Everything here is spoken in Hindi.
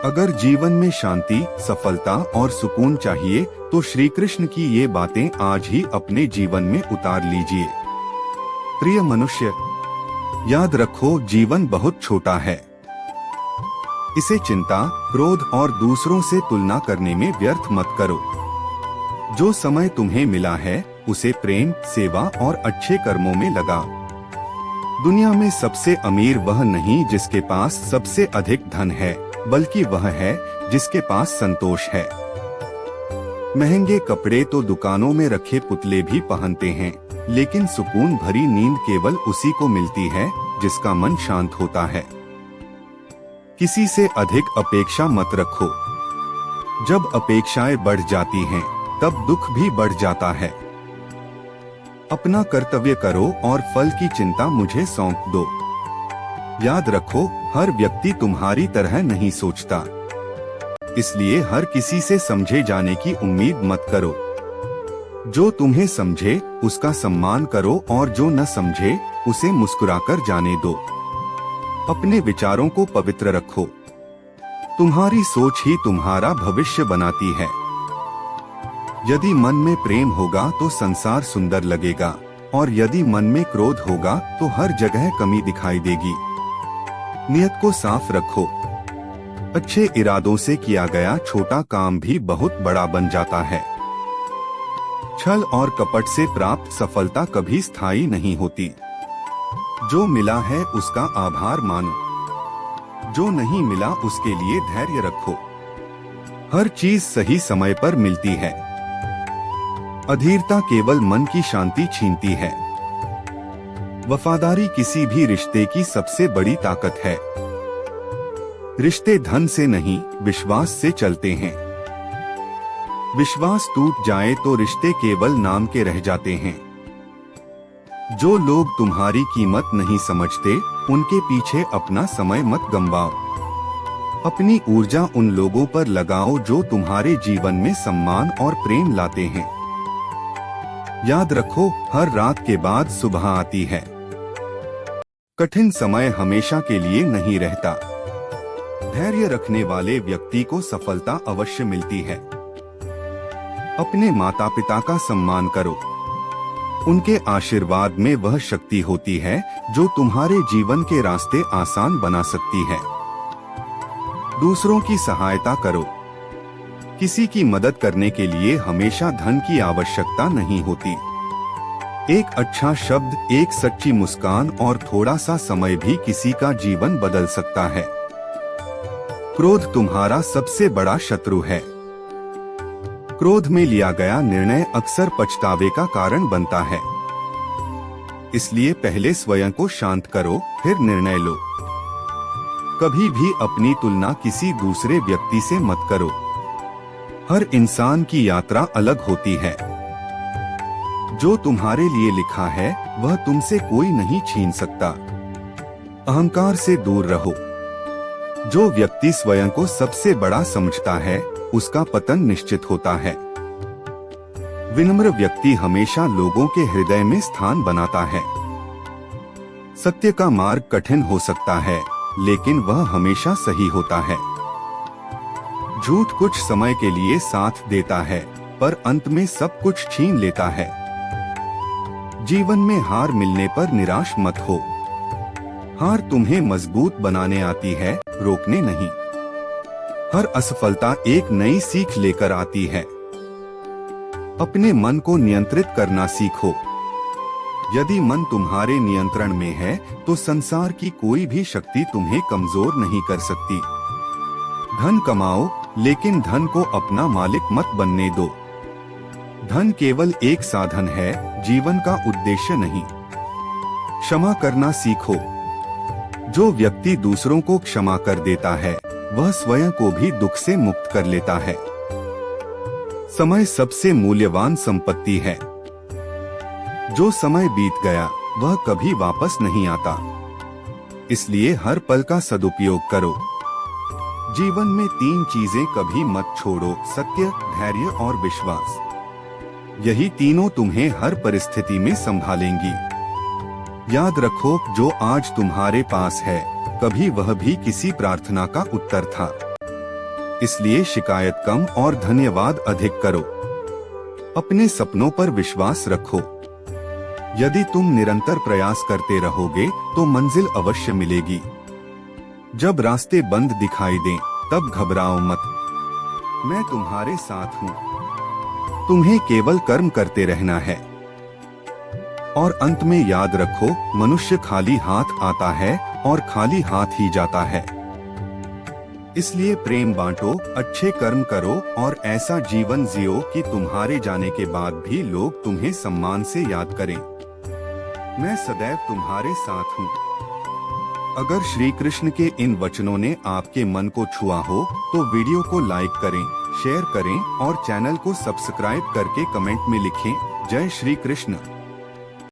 अगर जीवन में शांति, सफलता और सुकून चाहिए तो श्री कृष्ण की ये बातें आज ही अपने जीवन में उतार लीजिए। प्रिय मनुष्य, याद रखो, जीवन बहुत छोटा है। इसे चिंता, क्रोध और दूसरों से तुलना करने में व्यर्थ मत करो। जो समय तुम्हें मिला है उसे प्रेम, सेवा और अच्छे कर्मों में लगाओ। दुनिया में सबसे अमीर वह नहीं जिसके पास सबसे अधिक धन है, बल्कि वह है जिसके पास संतोष है। महंगे कपड़े तो दुकानों में रखे पुतले भी पहनते हैं, लेकिन सुकून भरी नींद केवल उसी को मिलती है जिसका मन शांत होता है। किसी से अधिक अपेक्षा मत रखो। जब अपेक्षाएं बढ़ जाती हैं, तब दुख भी बढ़ जाता है। अपना कर्तव्य करो और फल की चिंता मुझे सौंप दो। याद रखो, हर व्यक्ति तुम्हारी तरह नहीं सोचता, इसलिए हर किसी से समझे जाने की उम्मीद मत करो। जो तुम्हें समझे उसका सम्मान करो और जो न समझे उसे मुस्कुराकर जाने दो। अपने विचारों को पवित्र रखो। तुम्हारी सोच ही तुम्हारा भविष्य बनाती है। यदि मन में प्रेम होगा तो संसार सुंदर लगेगा, और यदि मन में क्रोध होगा तो हर जगह कमी दिखाई देगी। नियत को साफ रखो। अच्छे इरादों से किया गया छोटा काम भी बहुत बड़ा बन जाता है। छल और कपट से प्राप्त सफलता कभी स्थायी नहीं होती। जो मिला है उसका आभार मानो, जो नहीं मिला उसके लिए धैर्य रखो। हर चीज सही समय पर मिलती है। अधीरता केवल मन की शांति छीनती है। वफादारी किसी भी रिश्ते की सबसे बड़ी ताकत है। रिश्ते धन से नहीं, विश्वास से चलते हैं। विश्वास टूट जाए तो रिश्ते केवल नाम के रह जाते हैं। जो लोग तुम्हारी कीमत नहीं समझते, उनके पीछे अपना समय मत गंवाओ। अपनी ऊर्जा उन लोगों पर लगाओ जो तुम्हारे जीवन में सम्मान और प्रेम लाते हैं। याद रखो, हर रात के बाद सुबह आती है। कठिन समय हमेशा के लिए नहीं रहता। धैर्य रखने वाले व्यक्ति को सफलता अवश्य मिलती है। अपने माता पिता का सम्मान करो। उनके आशीर्वाद में वह शक्ति होती है जो तुम्हारे जीवन के रास्ते आसान बना सकती है। दूसरों की सहायता करो। किसी की मदद करने के लिए हमेशा धन की आवश्यकता नहीं होती। एक अच्छा शब्द, एक सच्ची मुस्कान और थोड़ा सा समय भी किसी का जीवन बदल सकता है। क्रोध तुम्हारा सबसे बड़ा शत्रु है। क्रोध में लिया गया निर्णय अक्सर पछतावे का कारण बनता है। इसलिए पहले स्वयं को शांत करो, फिर निर्णय लो। कभी भी अपनी तुलना किसी दूसरे व्यक्ति से मत करो। हर इंसान की यात्रा अलग होती है। जो तुम्हारे लिए लिखा है वह तुमसे कोई नहीं छीन सकता। अहंकार से दूर रहो। जो व्यक्ति स्वयं को सबसे बड़ा समझता है उसका पतन निश्चित होता है। विनम्र व्यक्ति हमेशा लोगों के हृदय में स्थान बनाता है। सत्य का मार्ग कठिन हो सकता है, लेकिन वह हमेशा सही होता है। झूठ कुछ समय के लिए साथ देता है, पर अंत में सब कुछ छीन लेता है। जीवन में हार मिलने पर निराश मत हो। हार तुम्हें मजबूत बनाने आती है, रोकने नहीं। हर असफलता एक नई सीख लेकर आती है। अपने मन को नियंत्रित करना सीखो। यदि मन तुम्हारे नियंत्रण में है तो संसार की कोई भी शक्ति तुम्हें कमजोर नहीं कर सकती। धन कमाओ, लेकिन धन को अपना मालिक मत बनने दो। धन केवल एक साधन है, जीवन का उद्देश्य नहीं। क्षमा करना सीखो। जो व्यक्ति दूसरों को क्षमा कर देता है वह स्वयं को भी दुख से मुक्त कर लेता है। समय सबसे मूल्यवान संपत्ति है। जो समय बीत गया वह कभी वापस नहीं आता। इसलिए हर पल का सदुपयोग करो। जीवन में 3 चीजें कभी मत छोड़ो: सत्य, धैर्य और विश्वास। यही तीनों तुम्हें हर परिस्थिति में संभालेंगी। याद रखो, जो आज तुम्हारे पास है कभी वह भी किसी प्रार्थना का उत्तर था। इसलिए शिकायत कम और धन्यवाद अधिक करो। अपने सपनों पर विश्वास रखो। यदि तुम निरंतर प्रयास करते रहोगे तो मंजिल अवश्य मिलेगी। जब रास्ते बंद दिखाई दें तब घबराओ मत, मैं तुम्हारे साथ हूँ। तुम्हें केवल कर्म करते रहना है। और अंत में याद रखो, मनुष्य खाली हाथ आता है और खाली हाथ ही जाता है। इसलिए प्रेम बांटो, अच्छे कर्म करो और ऐसा जीवन जियो कि तुम्हारे जाने के बाद भी लोग तुम्हें सम्मान से याद करें। मैं सदैव तुम्हारे साथ हूँ। अगर श्री कृष्ण के इन वचनों ने आपके मन को छुआ हो तो वीडियो को लाइक करें, शेयर करें और चैनल को सब्सक्राइब करके कमेंट में लिखें, जय श्री कृष्ण।